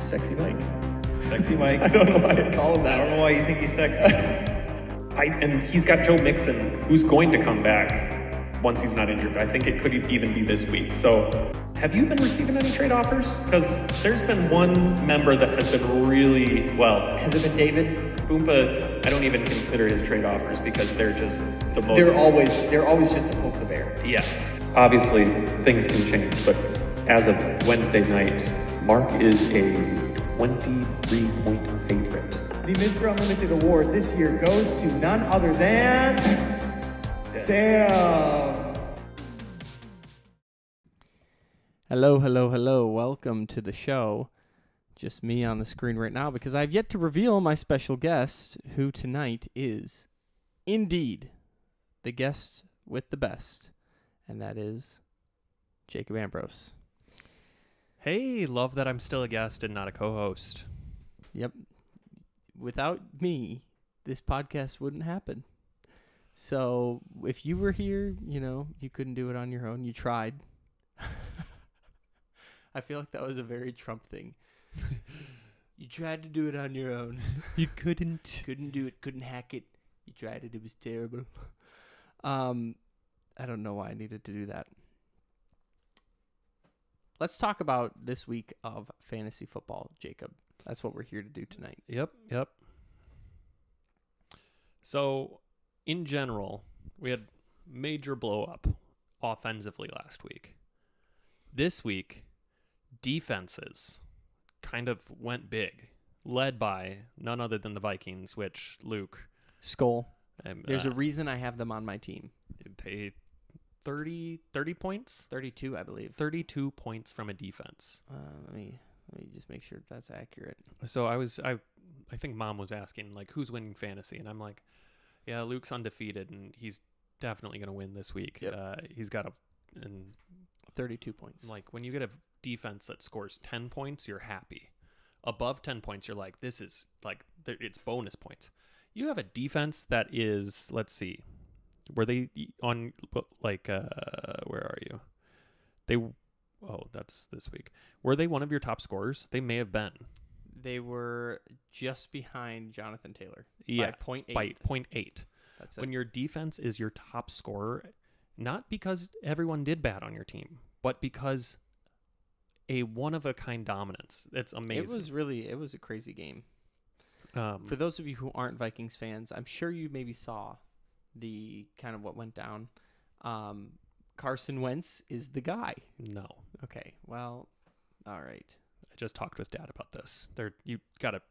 Sexy Mike. Sexy Mike. I don't know why I call him I that. don't know why you think he's sexy. And he's got Joe Mixon, who's going to come back once he's not injured. I think it could even be this week. So, have you been receiving any trade offers? Because there's been one member that has been really, well, Has it been David? Boompa, I don't even consider his trade offers because they're just the most... They're always just to poke the bear. Yes. Obviously, things can change, but as of Wednesday night, Mark is a 23-point favorite. The Mr. Unlimited award this year goes to none other than Sam. Hello. Welcome to the show. Just me on the screen right now because I've yet to reveal my special guest, who tonight is indeed the guest with the best, and that is Jacob Ambrose. Hey, love that I'm still a guest and not a co-host. Yep. Without me, this podcast wouldn't happen. So if you were here, you couldn't do it on your own. You tried. I feel like that was a very Trump thing. You tried to do it on your own. You couldn't. Couldn't do it. Couldn't hack it. You tried it. It was terrible. I don't know why I needed to do that. Let's talk about this week of fantasy football, Jacob. That's what we're here to do tonight. Yep. So, in general, we had major blow up offensively last week. This week, defenses kind of went big, led by none other than the Vikings, which Luke... Skull. There's a reason I have them on my team. They 30 points? 32, I believe. 32 points from a defense. Let me just make sure that's accurate. So I think Mom was asking, like, who's winning fantasy? And I'm like, yeah, Luke's undefeated, and he's definitely going to win this week. Yep. He's got and 32 points. like, when you get a defense that scores 10 points, you're happy. Above 10 points, you're like, this is, like, it's bonus points. You have a defense that is, let's see, were they on, like, where are you? That's this week. Were they one of your top scorers? They may have been. They were just behind Jonathan Taylor. Yeah, by 0.8. By 0.8. That's it. When your defense is your top scorer, not because everyone did bad on your team, but because a one-of-a-kind dominance. It's amazing. It was a crazy game. For For those of you who aren't Vikings fans, I'm sure you maybe saw the kind of what went down. Carson Wentz is the guy. No. Okay, well, all right. I just talked with Dad about this. You got to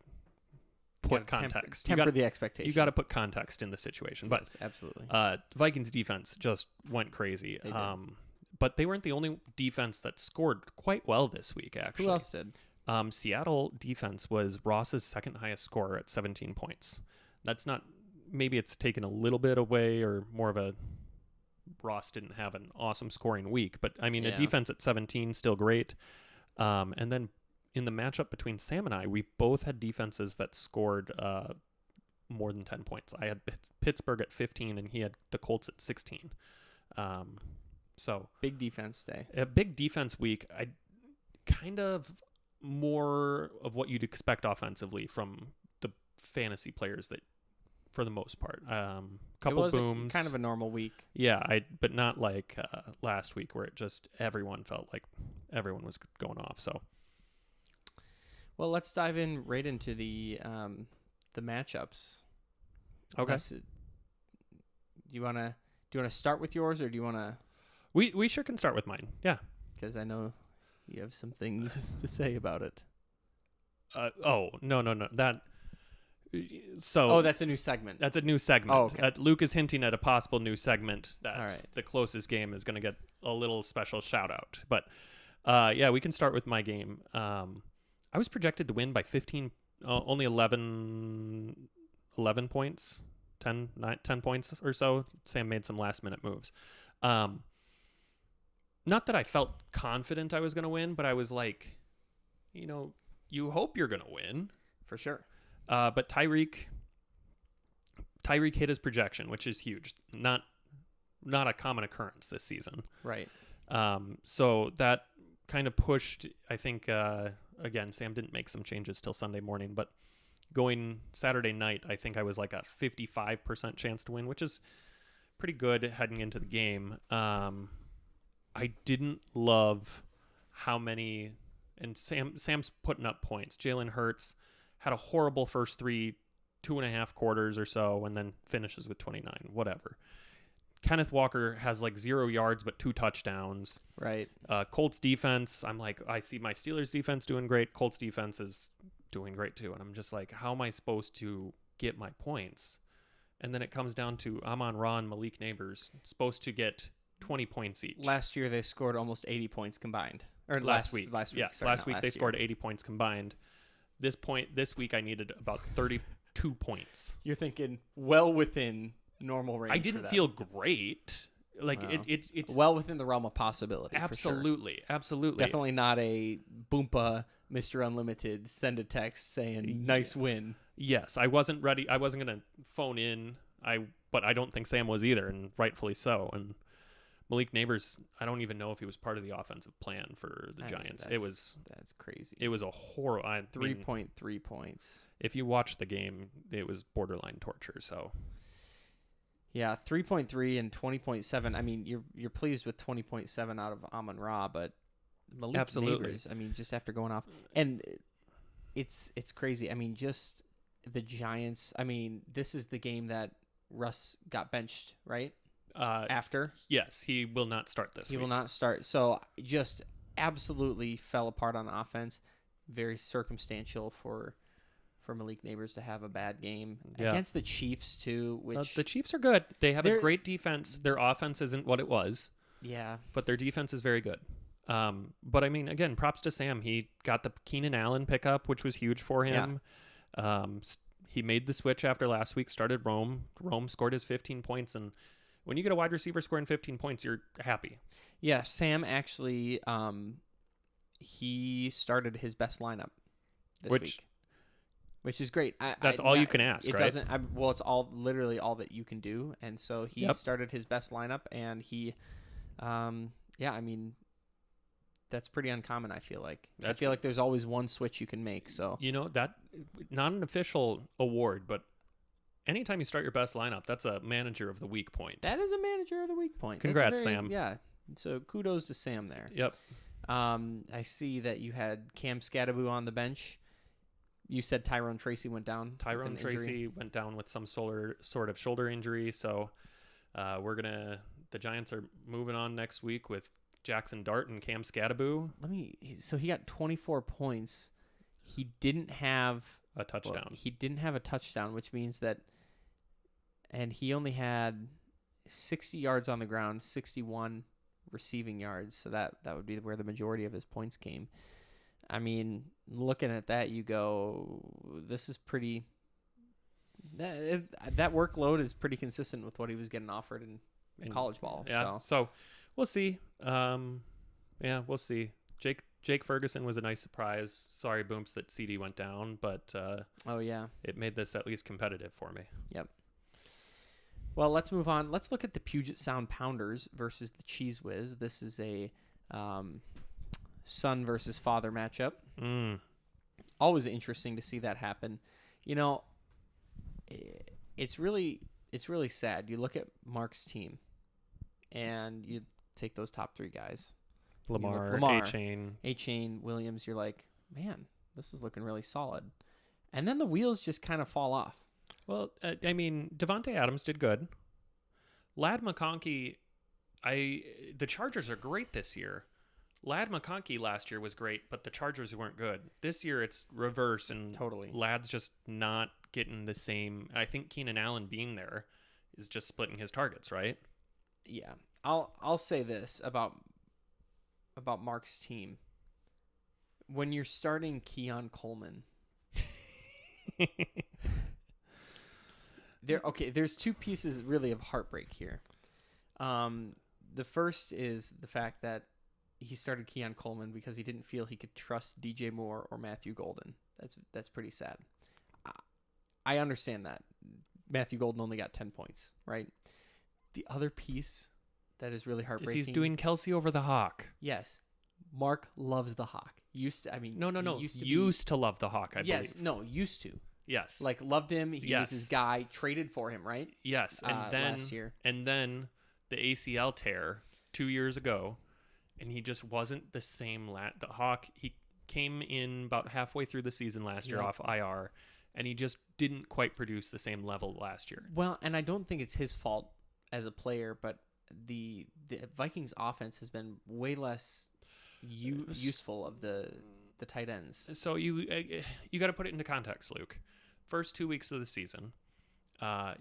put context. Temper the expectation. You got to put context in the situation. But yes, absolutely. Vikings defense just went crazy. They did. But they weren't the only defense that scored quite well this week, actually. Who else did? Seattle defense was Ross's second highest score at 17 points. That's not, maybe it's taken a little bit away or more of a, Ross didn't have an awesome scoring week, but I mean, Yeah. a defense at 17, still great. And then in the matchup between Sam and I, we both had defenses that scored more than 10 points. I had Pittsburgh at 15 and he had the Colts at 16. So Big defense day. a big defense week. I kind of more of what you'd expect offensively from the fantasy players that, for the most part, couple It was booms, kind of a normal week. yeah. But not like last week where it just everyone felt like everyone was going off. So Well, let's dive in right into the matchups. okay, Do you wanna start with yours, or do you wanna? we sure can start with mine. Yeah. Because I know you have some things to say about it. No. That. So Oh, that's a new segment. that's a new segment. Oh, okay. Luke is hinting at a possible new segment that All right. the closest game is going to get a little special shout out. But yeah, we can start with my game. I was projected to win by 15, only 11 points, 10 points or so. Sam made some last minute moves. Not that I felt confident I was going to win, but I was like, you hope you're going to win. For sure. But Tyreek hit his projection, which is huge. Not a common occurrence this season. Right. So that kind of pushed. I think again, Sam didn't make some changes till Sunday morning, but going Saturday night, I think I was like a 55% chance to win, which is pretty good heading into the game. I didn't love how many, and Sam's putting up points. Jalen Hurts had a horrible first 2.5 quarters or so, and then finishes with 29, whatever. Kenneth Walker has like 0 yards but 2 touchdowns. Right. Colts defense, I'm like, I see my Steelers defense doing great. Colts defense is doing great too. And I'm just like, how am I supposed to get my points? And then it comes down to Amon-Ra and Malik Neighbors supposed to get 20 points each. Last year they scored almost 80 points combined. Or last week. Yes, sorry, last week they year. scored 80 points combined. This week I needed about 32 points. You're thinking well within normal range. I didn't feel great. Like Wow. it's well within the realm of possibility. absolutely, For sure. absolutely. Definitely not a Boompa Mr. Unlimited send a text saying nice win. Yes, I wasn't ready. I wasn't going to phone in. But I don't think Sam was either, and rightfully so. And Malik Neighbors, I don't even know if he was part of the offensive plan for the Giants. That's crazy. It was a horror. 3.3 points. If you watch the game, it was borderline torture. So Yeah, 3.3 and 20.7. I mean, you're pleased with 20.7 out of Amon-Ra, but Malik Absolutely. Neighbors, I mean, just after going off, and it's crazy. I mean, just the Giants. I mean, this is the game that Russ got benched, right? After yes, he will not start this he week. will not start, so just absolutely fell apart on offense. Very circumstantial for Malik Neighbors to have a bad game against the Chiefs too. Which The Chiefs are good. They have a They're- great defense. Their offense isn't what it was, yeah, but their defense is very good. But I mean, again, props to Sam. He got the Keenan Allen pickup, which was huge for him. He made the switch after last week, started Rome. Rome scored his 15 points. And when you get a wide receiver scoring 15 points, you're happy. yeah. Sam actually, he started his best lineup this week, which is great. That's all you can ask, It right? doesn't. Well, it's literally all that you can do, and so he Yep. started his best lineup, and he, yeah. I mean, that's pretty uncommon. I feel like. I feel like there's always one switch you can make. So You know, that not an official award, but anytime you start your best lineup, that's a manager of the week point. that is a manager of the week point. Congrats, Sam. Yeah. So kudos to Sam there. Yep. I see that you had Cam Scatteroo on the bench. You said Tyrone Tracy went down. with Tyrone an injury. Tracy went down with some sort of shoulder injury. So the Giants are moving on next week with Jackson Dart and Cam Scatteroo. So he got 24 points. He didn't have A touchdown. He didn't have a touchdown, which means that, and he only had 60 yards on the ground, 61 receiving yards. So that would be where the majority of his points came. I mean, looking at that, you go, this is pretty. That workload is pretty consistent with what he was getting offered in college ball. Yeah. So we'll see. We'll see. Jake Ferguson was a nice surprise. Sorry, Booms, that CD went down, but Oh yeah. it made this at least competitive for me. Yep. Well, let's move on. Let's look at the Puget Sound Pounders versus the Cheese Whiz. This is a son versus father matchup. Always interesting to see that happen. You know, it's really sad. You look at Mark's team, and you take those top three guys. Lamar, Lamar. A-Chain. Williams, you're like, man, this is looking really solid. And then the wheels just kind of fall off. Well, I mean, Devontae Adams did good. Ladd McConkey, the Chargers are great this year. Ladd McConkey last year was great, but the Chargers weren't good. This year it's reverse, and Totally. Ladd's just not getting the same. I think Keenan Allen being there is just splitting his targets, right? Yeah. I'll say this about Mark's team. When you're starting Keon Coleman, there's two pieces really of heartbreak here. The first is the fact that he started Keon Coleman because he didn't feel he could trust DJ Moore or Matthew Golden. That's pretty sad. I understand that. Matthew Golden only got 10 points, right? The other piece that is really heartbreaking. He's doing Kelsey over the Hawk. Yes, Mark loves the Hawk. Used to, I mean, No. he used to Used to love the Hawk, I yes, believe. no, used to. Yes. Like, loved him. He Yes. was his guy. Traded for him, right? Yes, and then last year. and then the ACL tear 2 years ago, and he just wasn't the same. The Hawk, he came in about halfway through the season last year Yeah. off IR, and he just didn't quite produce the same level last year. Well, and I don't think it's his fault as a player, but the Vikings offense has been way less useful of the tight ends. So you got to put it into context, Luke. First 2 weeks of the season,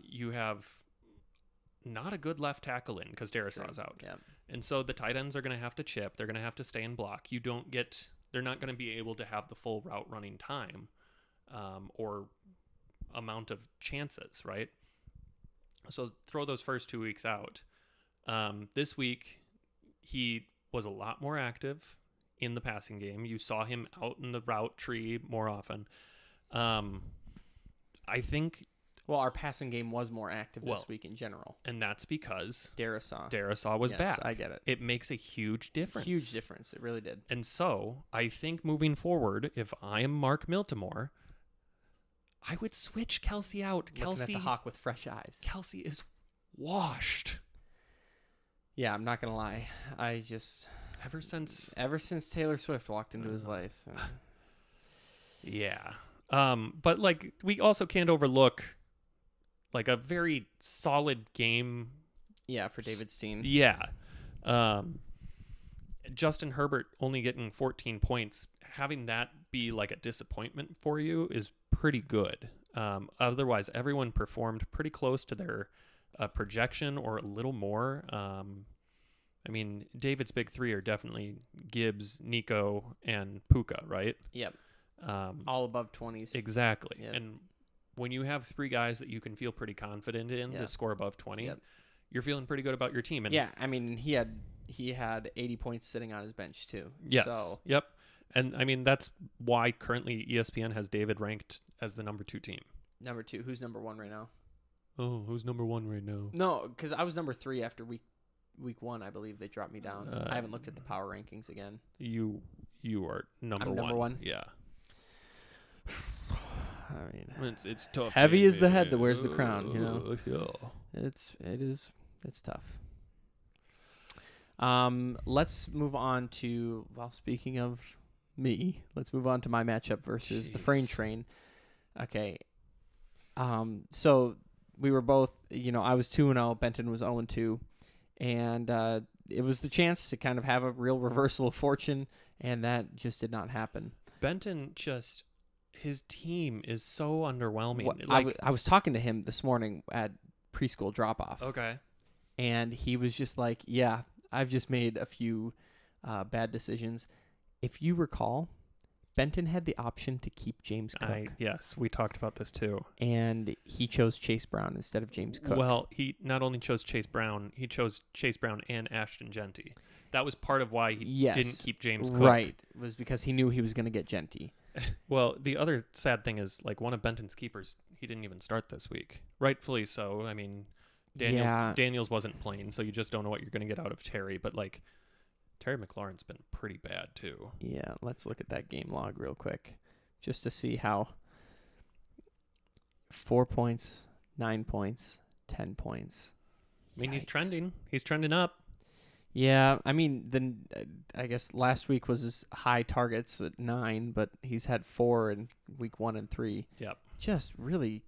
you have not a good left tackle in because Darrisaw's out. Yeah. And so the tight ends are going to have to chip. They're going to have to stay in block. They're not going to be able to have the full route running time or amount of chances, right? So throw those first 2 weeks out. This week, he was a lot more active in the passing game. You saw him out in the route tree more often. I think, Well, our passing game was more active Well, this week in general. and that's because Darrisaw. was Yes, back. I get it. It makes a huge difference. Huge difference. It really did. And so I think moving forward, if I am Mark Miltimore, I would switch Kelsey out. Looking at the Hawk with fresh eyes. Kelsey is washed Yeah, I'm not gonna lie. I just ever since. ever since Taylor Swift walked into his life. Yeah. But like we also can't overlook like a very solid game. Yeah, for David Steen. Yeah. Justin Herbert only getting 14 points, having that be like a disappointment for you is pretty good. Otherwise, everyone performed pretty close to their projection or a little more. I mean, David's big three are definitely Gibbs, Nico, and Puka, right? Yep. All above 20s. Exactly. Yep. And when you have three guys that you can feel pretty confident in Yeah. to score above 20, Yep. you're feeling pretty good about your team. And Yeah, I mean he had 80 points sitting on his bench too. Yes. So Yep. And I mean, that's why currently ESPN has David ranked as the number 2 team. number 2. Who's number 1 right now? Oh, who's number 1 right now? No, because I was number 3 after week 1. I believe they dropped me down. I haven't looked at the power rankings again. You are number I'm one. number 1? Yeah. I mean, It's tough. heavy is the baby. head that wears the crown, you know? Yeah. it's tough. Let's move on to, well, speaking of me, let's move on to my matchup versus the Frayne Jeez. Train. Okay. So we were both, I was 2-0, Benton was 0-2, and it was the chance to kind of have a real reversal of fortune, and that just did not happen. Benton his team is so underwhelming. I was talking to him this morning at preschool drop-off. Okay. And he was just like, yeah, I've just made a few bad decisions. If you recall, Benton had the option to keep James Cook. Yes, we talked about this too. And he chose Chase Brown instead of James Cook. Well, he not only chose Chase Brown, he chose Chase Brown and Ashton Genty. That was part of why he didn't keep James Cook. Right. It was because he knew he was going to get Genty. Well, the other sad thing is, like, one of Benton's keepers, he didn't even start this week. Rightfully so. I mean, Daniels wasn't playing, so you just don't know what you're going to get out of Terry. But, like, Terry McLaurin's been pretty bad, too. Yeah, let's look at that game log real quick just to see how 4 points, 9 points, 10 points. I mean, he's Yikes. trending. He's trending up. Yeah, I mean, I guess last week was his high targets at 9, but he's had 4 in week 1 and 3. Yep. Just really,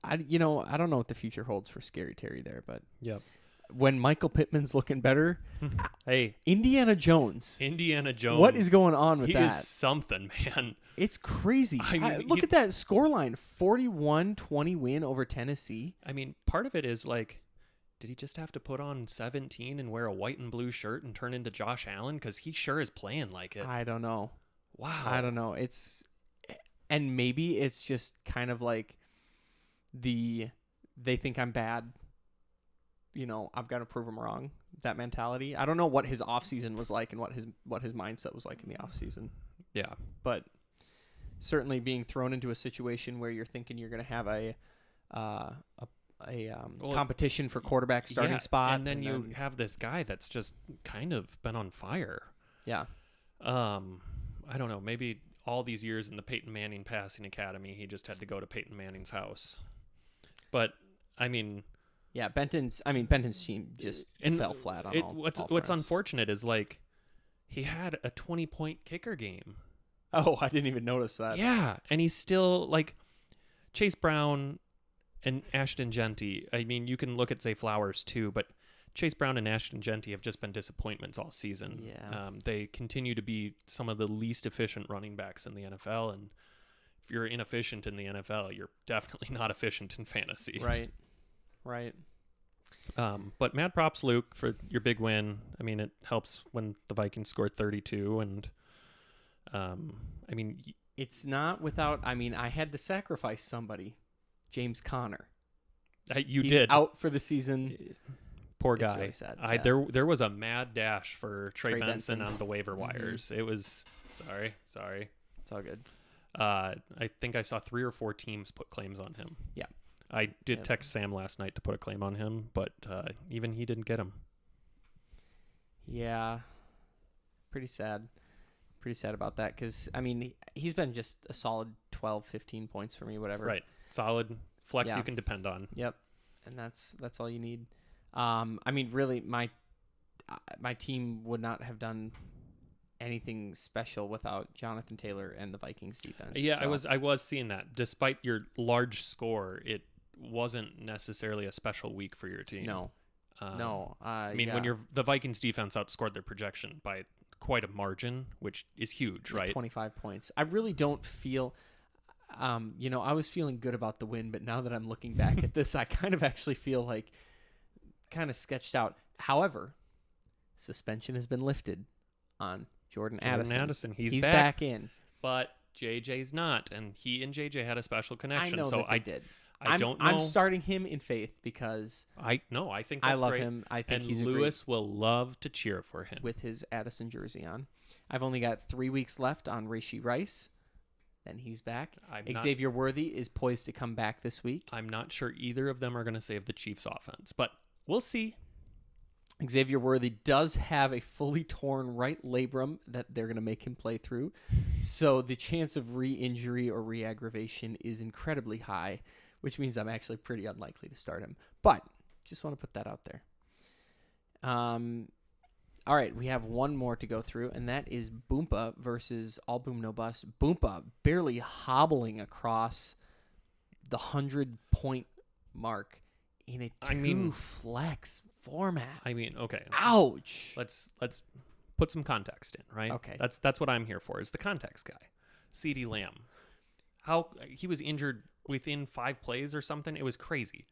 I don't know what the future holds for Scary Terry there, but Yep. when Michael Pittman's looking better, Hey, Indiana Jones. Indiana Jones. What is going on with he that? is something, man. It's crazy. I mean, Look at that scoreline, 41-20 win over Tennessee. I mean, part of it is, like, did he just have to put on 17 and wear a white and blue shirt and turn into Josh Allen? Because he sure is playing like it. I don't know. Wow. I don't know. And maybe it's just kind of like they think I'm bad. I've got to prove them wrong. That mentality. I don't know what his offseason was like and what his mindset was like in the offseason. Yeah. But certainly being thrown into a situation where you're thinking you're going to have a competition for quarterback starting spot, And then you have this guy that's just kind of been on fire. yeah. I don't know. Maybe all these years in the Peyton Manning passing academy, he just had to go to Peyton Manning's house. But I mean, Yeah, Benton's team just fell flat on all What's fronts. unfortunate is like he had a 20-point kicker game. Oh, I didn't even notice that. Yeah, and he's still like Chase Brown and Ashton Genty. I mean, you can look at Zay Flowers too, but Chase Brown and Ashton Genty have just been disappointments all season. Yeah. They continue to be some of the least efficient running backs in the NFL, and if you're inefficient in the NFL, you're definitely not efficient in fantasy. Right. But mad props, Luke, for your big win. I mean, it helps when the Vikings scored 32, and I mean, It's not without. I mean, I had to sacrifice somebody. James Conner. you He's did. out for the season. Poor It's guy. really sad, I yeah. there was a mad dash for Trey Benson Benson. Mm-hmm. on the waiver wires. It was sorry. It's all good. I think I saw 3 or 4 teams put claims on him. Yeah. I did Yep. text Sam last night to put a claim on him, but even he didn't get him. Yeah. Pretty sad. Pretty sad about that because, I mean, he's been just a solid 12, 15 points for me, whatever. Right. Solid flex Yeah. you can depend on. Yep. And that's all you need. I mean, really, my team would not have done anything special without Jonathan Taylor and the Vikings defense. Yeah, so. I was seeing that. Despite your large score, it wasn't necessarily a special week for your team. No. No. I mean, when the Vikings defense outscored their projection by quite a margin, which is huge, right? 25 points. I really don't feel, I was feeling good about the win, but now that I'm looking back at this, I kind of actually feel like kind of sketched out. However, suspension has been lifted on Jordan Addison. He's back in. But JJ's not, and he and JJ had a special connection. I know so that they did. I don't know. I'm starting him in faith because I think I that's love great. him. I think And he's Lewis will love to cheer for him. with his Addison jersey on. I've only got 3 weeks left on Rashee Rice. Then he's back. Xavier Worthy is poised to come back this week. I'm not sure either of them are going to save the Chiefs' offense, but we'll see. Xavier Worthy does have a fully torn right labrum that they're going to make him play through. So the chance of re-injury or re-aggravation is incredibly high, which means I'm actually pretty unlikely to start him. But just want to put that out there. All right, we have one more to go through, and that is Boompa versus All Boom No Bust. Boompa barely hobbling across the 100-point mark in a two-flex format. I mean, okay. Ouch. Let's put some context in, right? Okay. That's what I'm here for, is the context guy. CeeDee Lamb. How he was injured within 5 plays or something. It was crazy.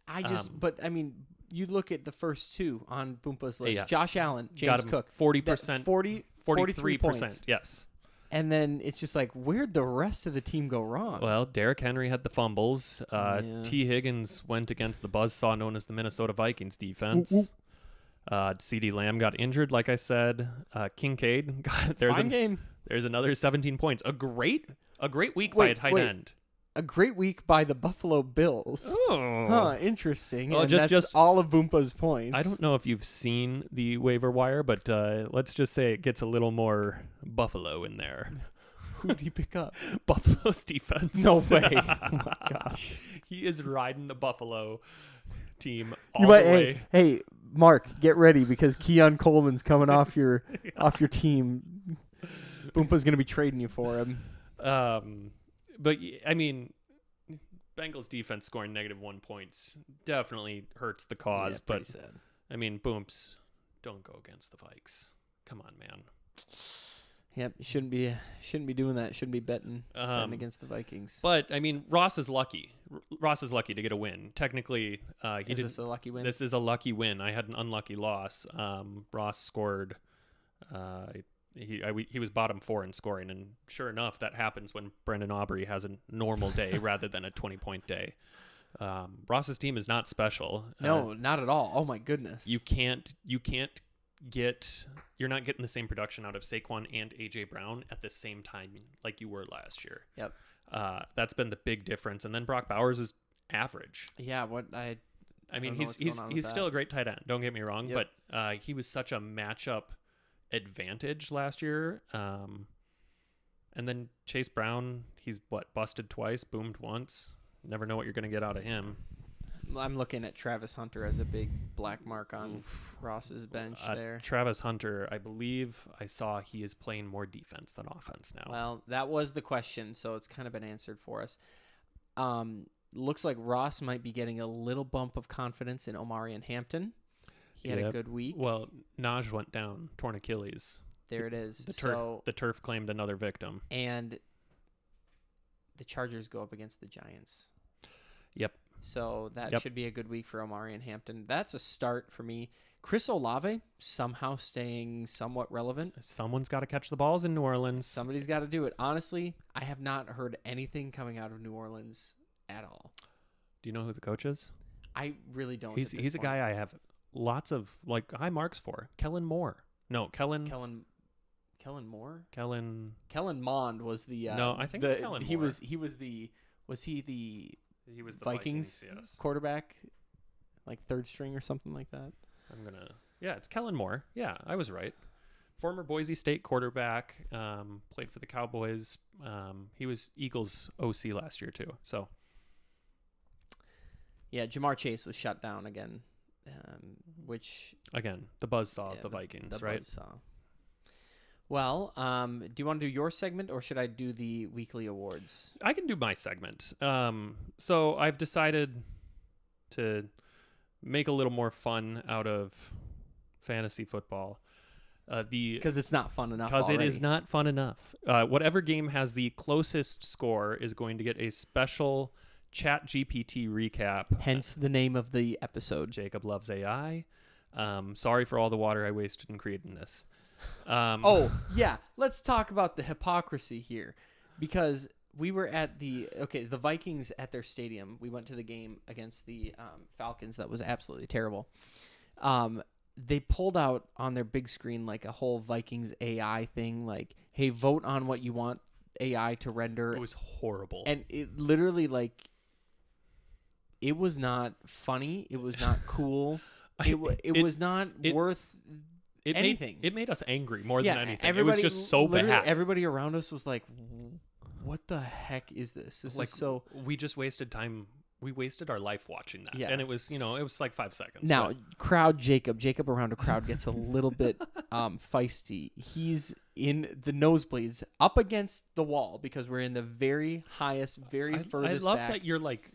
But I mean, you look at the first two on Boompa's list. Yes. Josh Allen, Got James him Cook. 40%, 43 points. 43%. Yes. And then it's just like, where'd the rest of the team go wrong? Well, Derrick Henry had the fumbles. Yeah. T. Higgins went against the buzzsaw known as the Minnesota Vikings defense. CeeDee Lamb got injured, like I said. Kincaid got Fine game. There's another 17 points. A great week by a tight end. A great week by the Buffalo Bills. Oh. Huh, interesting. Oh, And just- that's just- all of Boompa's points. I don't know if you've seen the waiver wire, but let's just say it gets a little more Buffalo in there. Who did he pick up? Buffalo's defense. No way. Oh my gosh. He is riding the Buffalo team all You the might, way. hey, Mark, get ready because Keon Coleman's coming off your team. Boompa's gonna be trading you for him. But I mean, Bengals defense scoring -1 points definitely hurts the cause. Yeah, pretty but sad. I mean, Booms, don't go against the Vikes. Come on, man. Yep, you shouldn't be doing that. Shouldn't be betting against the Vikings. But I mean, Ross is lucky. Ross is lucky to get a win. Technically, Is this a lucky win? This is a lucky win. I had an unlucky loss. Ross scored. He was bottom 4 in scoring, and sure enough, that happens when Brendan Aubrey has a normal day rather than a 20-point day. Ross's team is not special. No, not at all. Oh my goodness. You're not getting the same production out of Saquon and AJ Brown at the same time like you were last year. Yep. That's been the big difference. And then Brock Bowers is average. Yeah. I mean, don't know what's going on with he's that. still a great tight end. Don't get me wrong, Yep. but he was such a matchup advantage last year. And then Chase Brown, he's busted twice, boomed once. Never know what you're going to get out of him. I'm looking at Travis Hunter as a big black mark on Ross's bench there. Travis Hunter, I believe I saw he is playing more defense than offense now. Well, that was the question, so it's kind of been answered for us. Looks like Ross might be getting a little bump of confidence in Omarion Hampton. He had a good week. Well, Naj went down, torn Achilles. There it is. The turf claimed another victim. And the Chargers go up against the Giants. Yep. So that should be a good week for Omarion Hampton. That's a start for me. Chris Olave somehow staying somewhat relevant. Someone's got to catch the balls in New Orleans. Somebody's got to do it. Honestly, I have not heard anything coming out of New Orleans at all. Do you know who the coach is? I really don't. He's a guy I have lots of high marks for. Kellen Moore. No, Kellen Moore? Kellen Mond was the No, I think it's Kellen Moore. Was he the Vikings yes. quarterback, like third string or something like that? It's Kellen Moore. Yeah, I was right. Former Boise State quarterback, played for the Cowboys. He was Eagles OC last year too. So, yeah, Jamar Chase was shut down again, which again the buzzsaw of the Vikings, right? Buzzsaw. Well, do you want to do your segment or should I do the weekly awards? I can do my segment. So I've decided to make a little more fun out of fantasy football. Because it's not fun enough. Because it is not fun enough. Whatever game has the closest score is going to get a special ChatGPT recap. Hence the name of the episode. Jacob loves AI. Sorry for all the water I wasted in creating this. Let's talk about the hypocrisy here, because we were at the Vikings at their stadium. We went to the game against the Falcons. That was absolutely terrible. They pulled out on their big screen like a whole Vikings AI thing, like, hey, vote on what you want AI to render. It was horrible. And it literally, like, it was not funny. It was not cool. It was not worth anything. It made us angry more than anything. It was just so bad. Everybody around us was like, what the heck is this? This is so... We just wasted time. We wasted our life watching that. Yeah. And it was, it was like 5 seconds. Now, Jacob around a crowd gets a little bit feisty. He's in the nosebleeds up against the wall because we're in the very highest, furthest back. I love that you're like,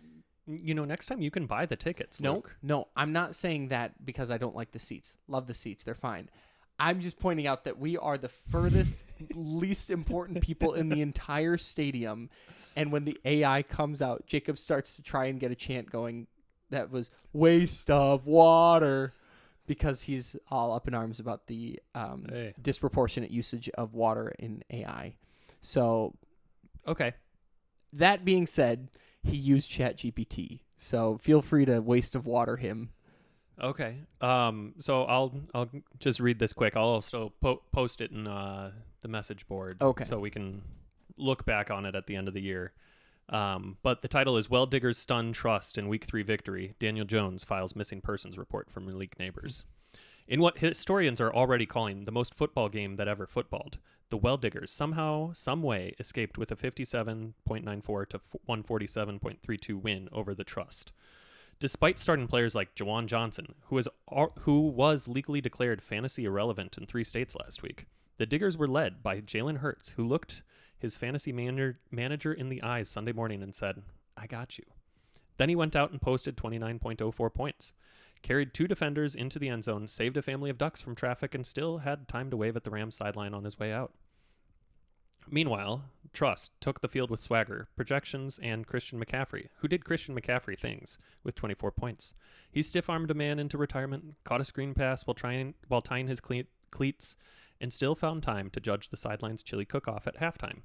next time you can buy the tickets, Luke. No, I'm not saying that because I don't like the seats. Love the seats. They're fine. I'm just pointing out that we are the furthest, least important people in the entire stadium. And when the AI comes out, Jacob starts to try and get a chant going that was waste of water, because he's all up in arms about the disproportionate usage of water in AI. So, okay. That being said, he used ChatGPT. So feel free to waste of water him. Okay. So I'll just read this quick. I'll also post it in the message board. Okay. So we can look back on it at the end of the year. But the title is Well Diggers Stun Trust in Week 3 Victory. Daniel Jones files missing persons report from Malik Neighbors. In what historians are already calling the most football game that ever footballed, the Well Diggers somehow, some way escaped with a 57.94 to 147.32 win over the Trust. Despite starting players like Jawan Johnson, who was legally declared fantasy irrelevant in 3 states last week, the Diggers were led by Jalen Hurts, who looked his fantasy manager in the eyes Sunday morning and said, "I got you." Then he went out and posted 29.04 points, carried 2 defenders into the end zone, saved a family of ducks from traffic, and still had time to wave at the Rams sideline on his way out. Meanwhile, Trust took the field with swagger, projections, and Christian McCaffrey, who did Christian McCaffrey things, with 24 points. He stiff-armed a man into retirement, caught a screen pass while tying his cleats, and still found time to judge the sidelines chili cook-off at halftime.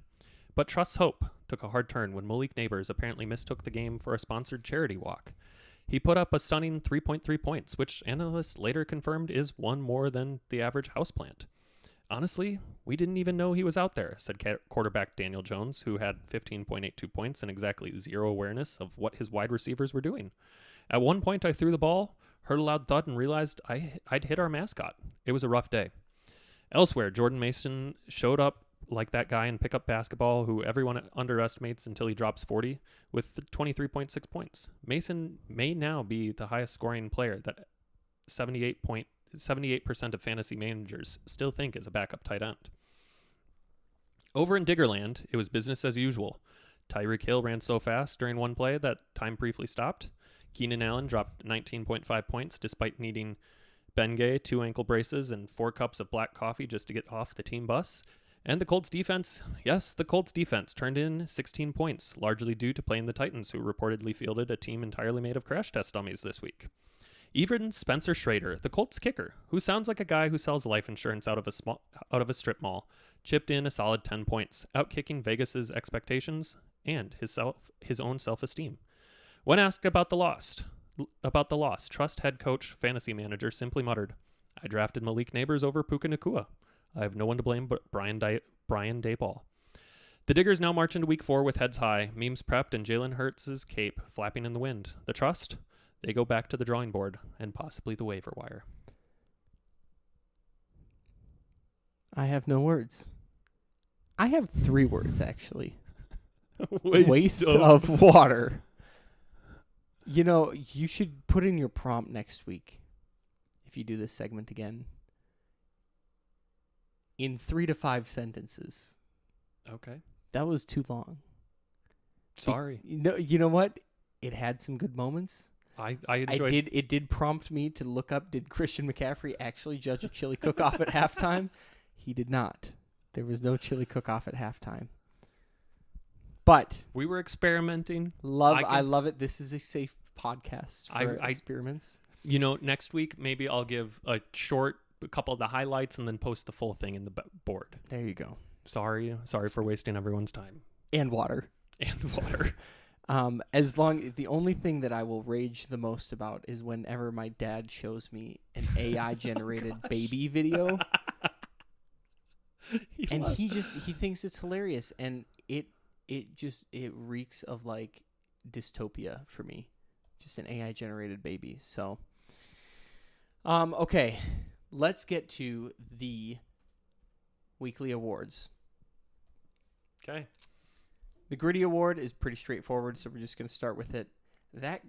But Trust's hope took a hard turn when Malik Neighbors apparently mistook the game for a sponsored charity walk. He put up a stunning 3.3 points, which analysts later confirmed is one more than the average houseplant. Honestly, we didn't even know he was out there, said quarterback Daniel Jones, who had 15.82 points and exactly zero awareness of what his wide receivers were doing. At one point, I threw the ball, heard a loud thud, and realized I'd hit our mascot. It was a rough day. Elsewhere, Jordan Mason showed up like that guy in pickup basketball who everyone underestimates until he drops 40 with 23.6 points. Mason may now be the highest scoring player that 78% of fantasy managers still think is a backup tight end. Over in Diggerland, it was business as usual. Tyreek Hill ran so fast during one play that time briefly stopped. Keenan Allen dropped 19.5 points despite needing Bengay 2 ankle braces and 4 cups of black coffee just to get off the team bus. And the Colts defense, yes, the Colts defense turned in 16 points, largely due to playing the Titans, who reportedly fielded a team entirely made of crash test dummies this week. Even Spencer Schrader, the Colts kicker, who sounds like a guy who sells life insurance out of a strip mall, chipped in a solid 10 points, outkicking Vegas's expectations and his own self-esteem. When asked about the loss, Trust head coach fantasy manager simply muttered, "I drafted Malik Neighbors over Puka Nacua. I have no one to blame but Brian Daboll." The Diggers now march into week 4 with heads high, memes prepped, and Jalen Hurts' cape flapping in the wind. The Trust, they go back to the drawing board and possibly the waiver wire. I have no words. I have 3 words, actually. Waste of water. You know, you should put in your prompt next week if you do this segment again. In 3 to 5 sentences. Okay. That was too long. Sorry. You know what? It had some good moments. I enjoyed It did prompt me to look up, did Christian McCaffrey actually judge a chili cook-off at halftime? He did not. There was no chili cook-off at halftime. But We were experimenting. I love it. This is a safe podcast for I- experiments. You know, next week maybe I'll give a couple of the highlights and then post the full thing in the board. There you go. Sorry for wasting everyone's time And water. and water. The only thing that I will rage the most about is whenever my dad shows me an AI generated baby video, and he thinks it's hilarious, and it reeks of like dystopia for me, just an AI generated baby. So, okay, let's get to the weekly awards. Okay. The Gritty Award is pretty straightforward, so we're just going to start with it. That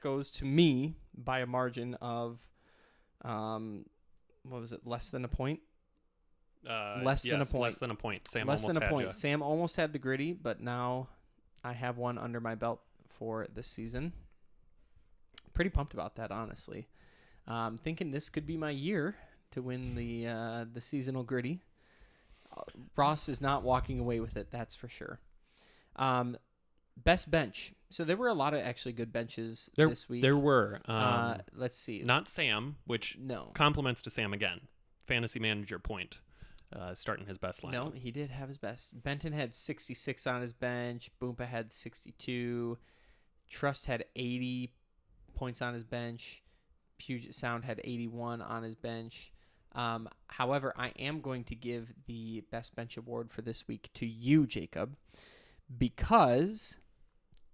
goes to me by a margin of, what was it, less than a point? Less than a point. Less than a point. Sam Less almost than a had point. ya. Sam almost had the Gritty, but now I have one under my belt for this season. Pretty pumped about that, honestly. Thinking this could be my year to win the seasonal Gritty. Ross is not walking away with it, that's for sure. Best bench. So there were a lot of actually good benches this week. There were. Let's see. Not Sam, which No. compliments to Sam again. Fantasy manager point. Starting his best lineup. No, he did have his best. Benton had 66 on his bench. Boompa had 62. Trust had 80 points on his bench. Puget Sound had 81 on his bench. However, I am going to give the Best Bench Award for this week to you, Jacob, because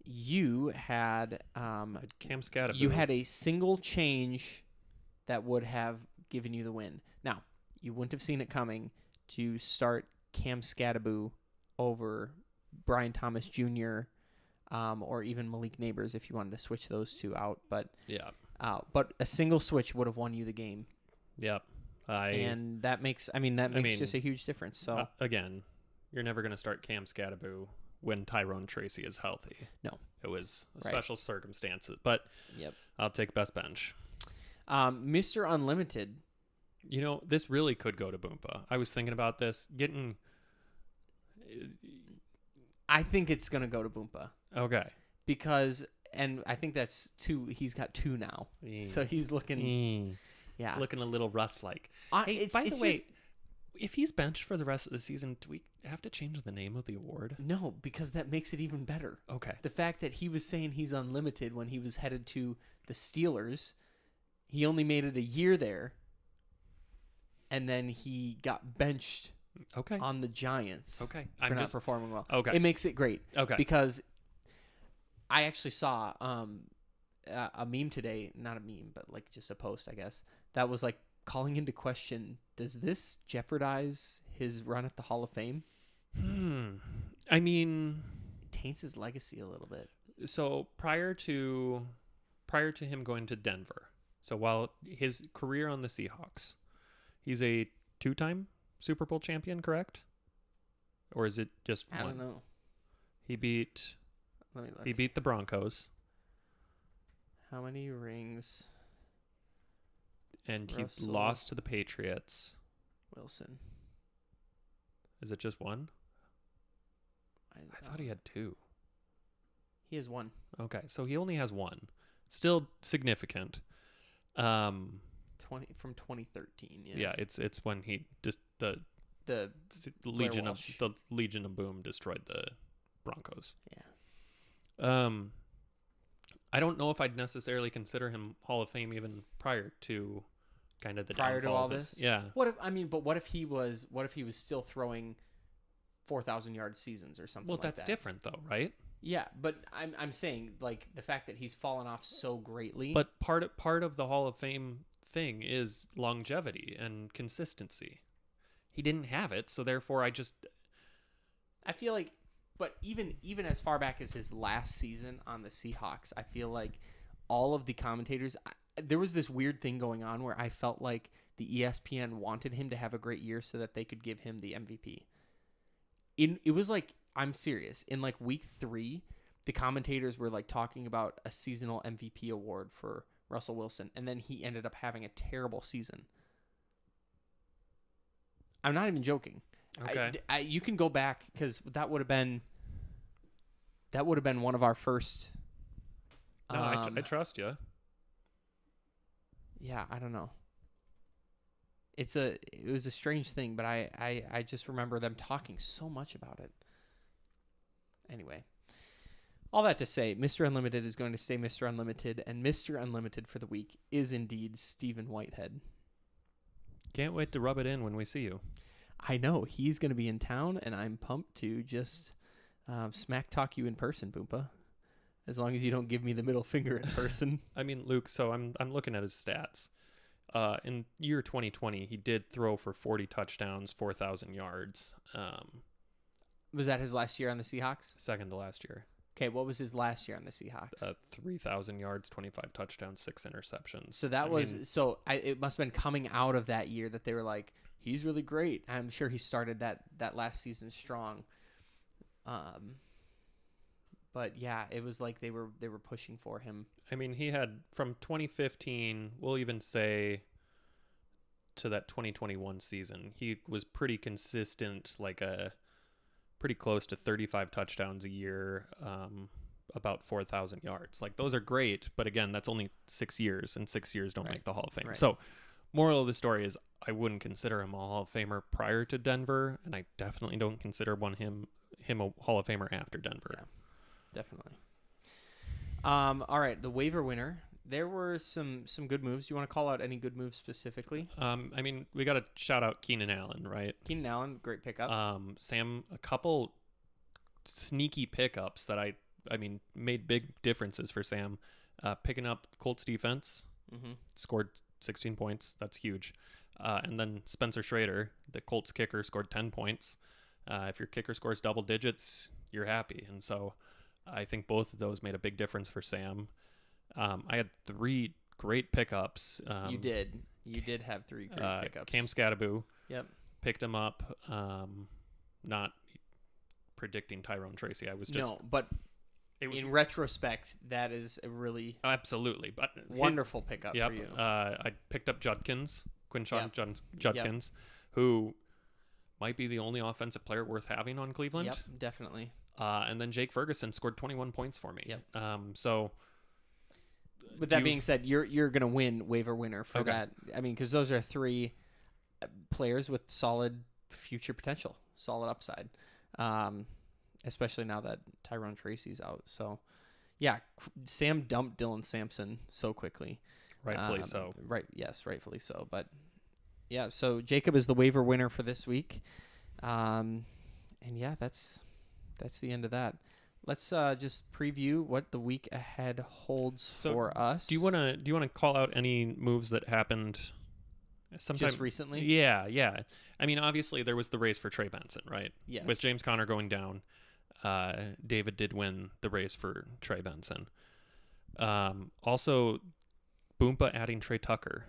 you had Cam Scatterby. you had a single change that would have given you the win. Now, you wouldn't have seen it coming to start Cam Scatterby over Brian Thomas Jr. Or even Malik Neighbors if you wanted to switch those two out. But but a single switch would have won you the game. Yep. And that makes just a huge difference. So again, you're never going to start Cam Scatterby when Tyrone Tracy is healthy. No. It was a Right. special circumstances, but Yep. I'll take best bench. Mr. Unlimited. You know, this really could go to Boompa. I was thinking about this. I think it's going to go to Boompa Okay. because, and I think that's 2. He's got 2 now. So he's looking, yeah. It's looking a little Russ-like. Hey, It's- by the it's way, just- if he's benched for the rest of the season, do we have to change the name of the award? No, because that makes it even better. Okay. The fact that he was saying he's unlimited when he was headed to the Steelers, he only made it a year there, and then he got benched Okay. on the Giants Okay. for not performing well. Okay. It makes it great. Okay. Because I actually saw a meme today, not a meme, but like just a post, I guess, that was like calling into question does this jeopardize his run at the Hall of Fame? I mean, It taints his legacy a little bit. so prior to him going to Denver, so while his career on the Seahawks, he's a 2-time Super Bowl champion, correct? Or is it just I one? don't know. He beat Let me look. he beat the Broncos, How many rings and Russell. he lost to the Patriots. Wilson? Is it just one? I thought he had 2. He has one. Okay, so he only has 1. Still significant. 20 from 2013. Yeah. Yeah, it's when he just the The Legion of Walsh. the Legion of Boom destroyed the Broncos. yeah. I don't know if I'd necessarily consider him Hall of Fame even prior to kind of the Prior to downfall all of his- this? Yeah. But what if he was still throwing 4,000 yard seasons or something Well, like that's that? different though, right? Yeah, but I'm saying like the fact that he's fallen off so greatly. But part of the Hall of Fame thing is longevity and consistency. He didn't have it, so therefore I feel like, but even as far back as his last season on the Seahawks, I feel like all of the commentators, there was this weird thing going on where I felt like the ESPN wanted him to have a great year so that they could give him the MVP. It was like, I'm serious, in like week 3, the commentators were like talking about a seasonal MVP award for Russell Wilson, and then he ended up having a terrible season. I'm not even joking. Okay. You can go back because that would have been one of our first. No, I trust you. Yeah, I don't know. It was a strange thing, but I just remember them talking so much about it. Anyway, all that to say, Mr. Unlimited is going to stay Mr. Unlimited, and Mr. Unlimited for the week is indeed Stephen Whitehead. Can't wait to rub it in when we see you. I know he's going to be in town, and I'm pumped to just smack talk you in person, Boompa. As long as you don't give me the middle finger in person. I mean, Luke, so I'm looking at his stats. In year 2020, he did throw for 40 touchdowns, 4,000 yards. Was that his last year on the Seahawks? Second to last year. Okay, what was his last year on the Seahawks? 3,000 yards, 25 touchdowns, 6 interceptions. So that it must have been coming out of that year that they were like, he's really great. I'm sure he started that last season strong. But yeah, it was like they were pushing for him. I mean, he had from 2015, we'll even say to that 2021 season, he was pretty consistent, like pretty close to 35 touchdowns a year, about 4,000 yards. Like those are great, but again, that's only 6 years, and 6 years don't make the Hall of Fame. Right. So, moral of the story is I wouldn't consider him a Hall of Famer prior to Denver, and I definitely don't consider him a Hall of Famer after Denver. Yeah, definitely. All right, the waiver winner. There were some good moves. Do you want to call out any good moves specifically? I mean, we got to shout out Keenan Allen, right? Keenan Allen, great pickup. Sam, a couple sneaky pickups that I mean, made big differences for Sam. Picking up Colts defense, scored 16 points. That's huge. And then Spencer Schrader, the Colts kicker, scored 10 points. If your kicker scores double digits, you're happy. And so I think both of those made a big difference for Sam. I had 3 great pickups. You did have 3 great pickups. Cam Scattaboo. Yep. Picked him up. Not predicting Tyrone Tracy. I was just but in retrospect, that is a really absolutely but wonderful pickup yep, for you. I picked up Judkins, Quinshon Yep. Judkins, who might be the only offensive player worth having on Cleveland. Yep, definitely. And then Jake Ferguson scored 21 points for me. Yep. So with that being said, you're going to win waiver winner for that. I mean, because those are 3 players with solid future potential, solid upside, especially now that Tyrone Tracy's out. So, yeah, Sam dumped Dylan Sampson so quickly. rightfully so. Right. Yes, rightfully so. But, yeah, so Jacob is the waiver winner for this week. And, yeah, that's the end of that. Let's just preview what the week ahead holds for us. Do you want to call out any moves that happened Sometime recently? Yeah. I mean, obviously there was the race for Trey Benson, right? Yes. With James Conner going down, David did win the race for Trey Benson. Also, Boompa adding Trey Tucker,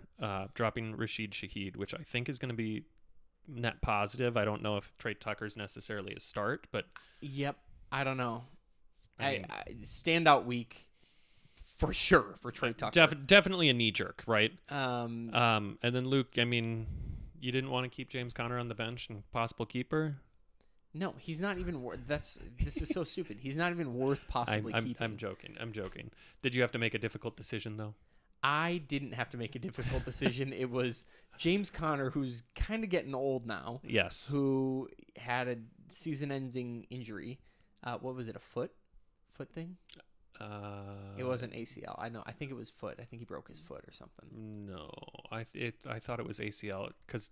dropping Rashid Shaheed, which I think is going to be net positive. I don't know if Trey Tucker's necessarily a start, but Yep. I don't know. I mean- Standout week for sure for Trey Tucker. definitely a knee jerk, right? Um, And then Luke, I mean, you didn't want to keep James Conner on the bench and possible keeper. no, he's not even worth. This is so stupid. He's not even worth possibly keeping. I'm joking. Did you have to make a difficult decision though? I didn't have to make a difficult decision. It was James Conner, who's kind of getting old now, Yes. who had a season-ending injury. What was it? A foot thing? It wasn't ACL. I think it was foot. I think he broke his foot or something. No, I thought it was ACL because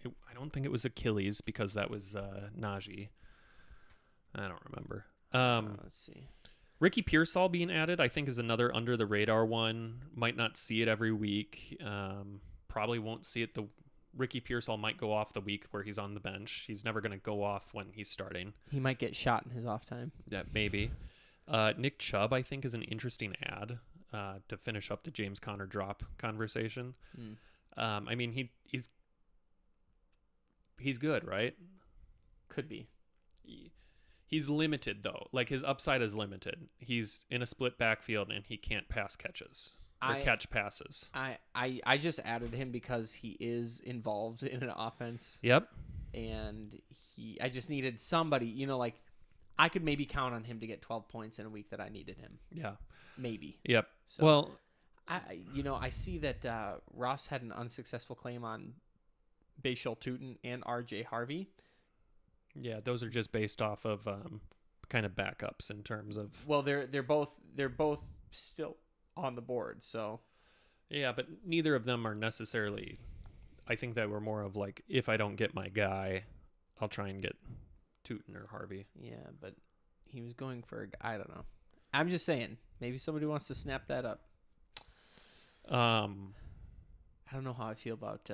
I don't think it was Achilles because that was Najee. I don't remember. Let's see. Ricky Pearsall being added, I think, is another under the radar one. Might not see it every week. Probably won't see it. Ricky Pearsall might go off the week where he's on the bench. He's never going to go off when he's starting. He might get shot in his off time. Yeah, maybe. Nick Chubb, I think, is an interesting add to finish up the James Conner drop conversation. I mean, he's good, right? Could be. He's limited though. Like his upside is limited. He's in a split backfield and he can't pass catches or catch passes. I just added him because he is involved in an offense. Yep. And I just needed somebody, like I could maybe count on him to get 12 points in a week that I needed him. Yeah. Maybe. Yep. So, well, I see that Ross had an unsuccessful claim on Bashal Tootin and RJ Harvey. yeah, those are just based off of kind of backups in terms of. Well, they're both still on the board, so. Yeah, but neither of them are necessarily. I think that we're more of like, if I don't get my guy, I'll try and get Tootin or Harvey. Yeah, but he was going for I don't know. I'm just saying, maybe somebody wants to snap that up. I don't know how I feel about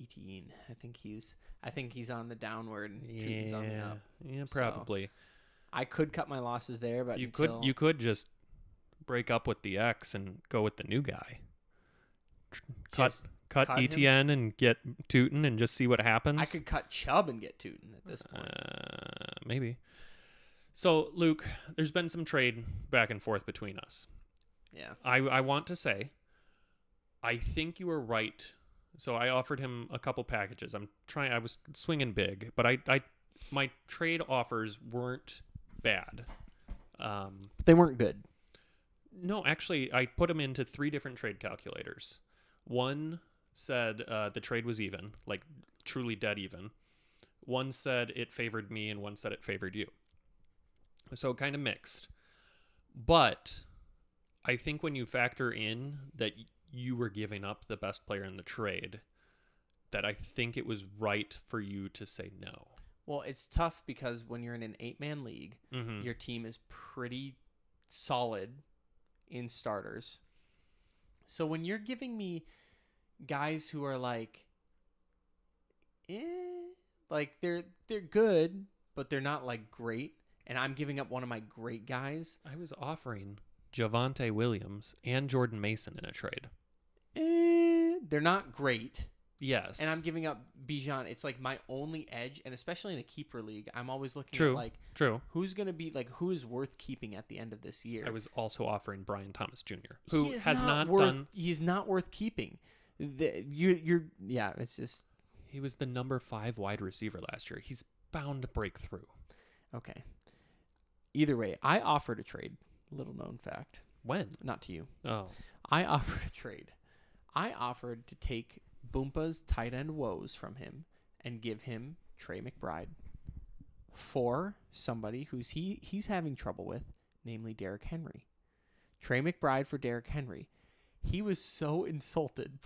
Etienne. I think he's on the downward and Tootin's on the up. Yeah, probably. So, I could cut my losses there, but you could just break up with the X and go with the new guy. Cut cut him? Etienne and get Tootin and just see what happens. I could cut Chubb and get Tootin at this point. Maybe. So, Luke, there's been some trade back and forth between us. Yeah. I want to say, I think you were right. So I offered him a couple packages. I was swinging big, but my trade offers weren't bad. They weren't good. No, actually, I put them into 3 different trade calculators. One said the trade was even, like truly dead even. One said it favored me, and one said it favored you. So kind of mixed. But I think when you factor in that you were giving up the best player in the trade, that I think it was right for you to say no. Well, it's tough because when you're in an 8-man league, your team is pretty solid in starters. So when you're giving me guys who are like they're good, but they're not like great, and I'm giving up one of my great guys. I was offering Javonte Williams and Jordan Mason in a trade. They're not great. Yes. And I'm giving up Bijan. It's like my only edge, and especially in a keeper league, I'm always looking True. at like who's going to be like who is worth keeping at the end of this year. I was also offering Brian Thomas Jr., who He is has not worth, done. He's not worth keeping. It's just He was the number 5 wide receiver last year. He's bound to break through. okay. Either way, I offered a trade. Little known fact, When? not to you. Oh. I offered a trade. I offered to take Boompa's tight end woes from him and give him Trey McBride for somebody who's he's having trouble with, namely Derrick Henry. Trey McBride for Derrick Henry. He was so insulted.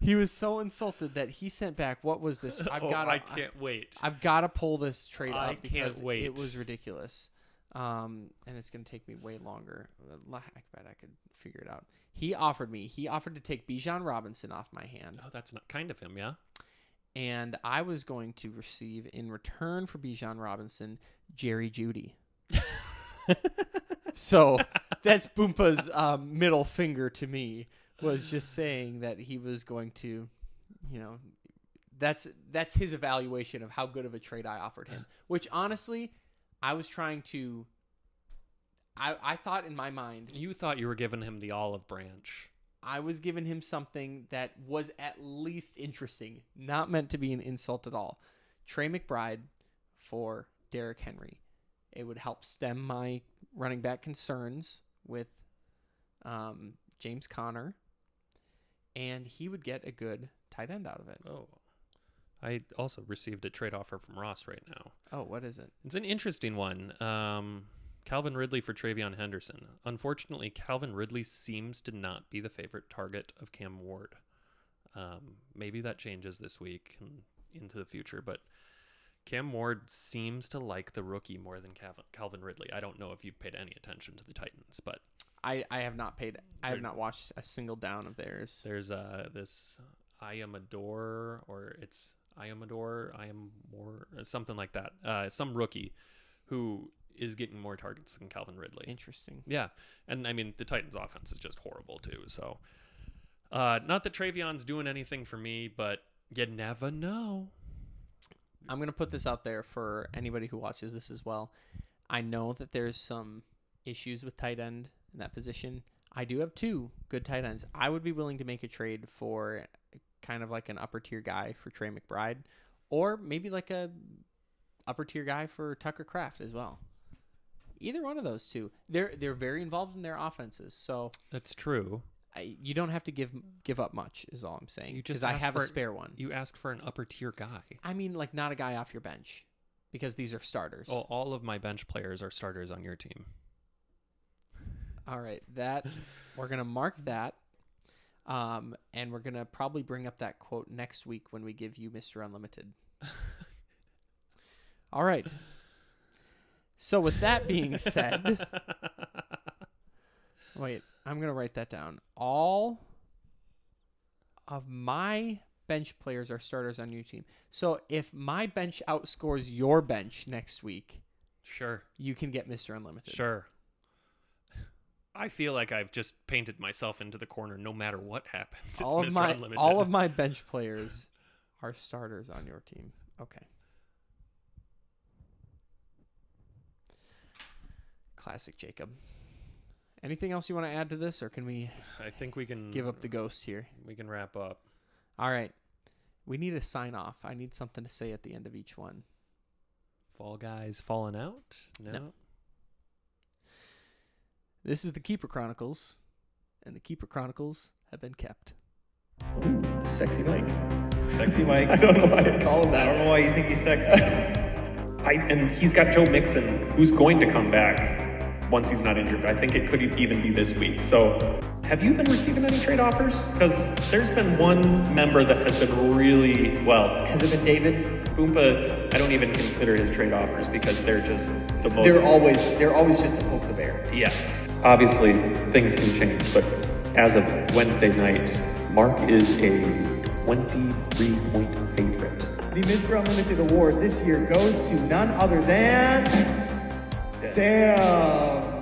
He was so insulted that he sent back, what was this? I can't wait. I've got to pull this trade I up because can't wait. it was ridiculous. and it's going to take me way longer. I bet I could figure it out. He offered to take Bijan Robinson off my hand, Oh, that's not kind of him, yeah? and I was going to receive in return for Bijan Robinson, Jerry Jeudy. So that's Boompa's middle finger to me, was just saying that he was going to, that's his evaluation of how good of a trade I offered him, which honestly, I was trying to, I thought in my mind, You thought you were giving him the olive branch. I was giving him something that was at least interesting, not meant to be an insult at all. Trey McBride for Derrick Henry. It would help stem my running back concerns with James Conner, and he would get a good tight end out of it. Oh. I also received a trade offer from Ross right now. Oh, what is it? It's an interesting one. Calvin Ridley for Travion Henderson. Unfortunately, Calvin Ridley seems to not be the favorite target of Cam Ward. Maybe that changes this week and into the future, but Cam Ward seems to like the rookie more than Calvin Ridley. I don't know if you've paid any attention to the Titans, but I have not paid. I have not watched a single down of theirs. there's this Iamador, or it's Iamador, something like that. Some rookie who is getting more targets than Calvin Ridley. Interesting. Yeah, and I mean the Titans' offense is just horrible too. So, not that Travion's doing anything for me, but you never know. I'm going to put this out there for anybody who watches this as well. I know that there's some issues with tight end in that position. I do have 2 good tight ends. I would be willing to make a trade for kind of like an upper tier guy for Trey McBride, or maybe like a upper tier guy for Tucker Kraft as well. Either one of those 2. They're very involved in their offenses, so That's true. you don't have to give up much, is all I'm saying. You just because I asked have a for- spare one. You asked for an upper tier guy. I mean, like not a guy off your bench, because these are starters. Oh, all of my bench players are starters on your team. All right, that we're gonna mark that, and we're gonna probably bring up that quote next week when we give you Mr. Unlimited. All right. So with that being said, wait, I'm gonna write that down. All of my bench players are starters on your team. So if my bench outscores your bench next week, Sure. you can get Mr. Unlimited. Sure. I feel like I've just painted myself into the corner no matter what happens. It's Mr. Unlimited. All of my bench players are starters on your team. Okay. Classic Jacob. Anything else you want to add to this, or can we I think we can give up the ghost here? We can wrap up. All right. We need a sign off. I need something to say at the end of each one. Fall Guys falling out? No. This is the Keeper Chronicles, and the Keeper Chronicles have been kept. Ooh, sexy Mike. Sexy Mike. I don't know why I call him that. I don't know why you think he's sexy. And he's got Joe Mixon, who's going to come back once he's not injured. I think it could even be this week. So, have you been receiving any trade offers? Because there's been one member that has been really, well, Has it been David? Boompa, I don't even consider his trade offers because they're just the most. They're always just to poke the bear. Yes. Obviously, things can change, but as of Wednesday night, Mark is a 23-point favorite. The Mr. Unlimited award this year goes to none other than Sam.